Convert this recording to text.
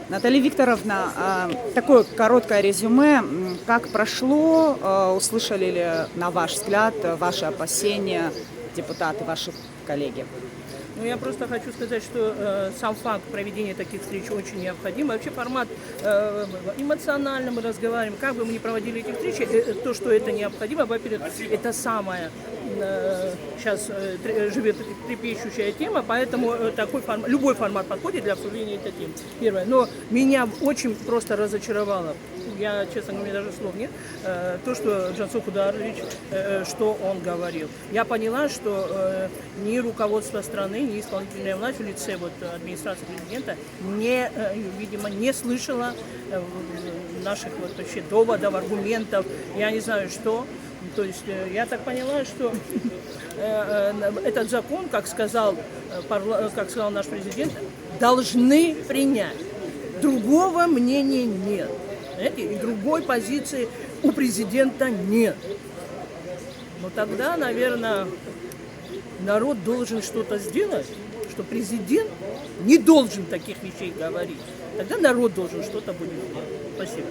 Наталья Викторовна, такое короткое резюме. Как прошло? Услышали ли, на ваш взгляд, ваши опасения депутаты, ваши коллеги? Ну, я просто хочу сказать, что сам факт проведения таких встреч очень необходим. Вообще формат эмоционально мы разговариваем, как бы мы ни проводили эти встречи, то, что это необходимо, во-первых, это самая сейчас живет трепещущая тема, поэтому такой формат, любой формат подходит для обсуждения этой темы. Первое. Но меня очень просто разочаровало, я, честно говоря, у меня даже слов нет, то, что Жансур Хударович, что он говорил. Я поняла, что ни руководство страны, ни исполнительная власть в лице администрации президента видимо, не слышала наших вообще доводов, аргументов, я не знаю что. То есть я так поняла, что этот закон, как сказал наш президент, должны принять. Другого мнения нет. Знаете, и другой позиции у президента нет. Но тогда, наверное, народ должен что-то сделать, что президент не должен таких вещей говорить. Тогда народ должен что-то будет делать. Спасибо.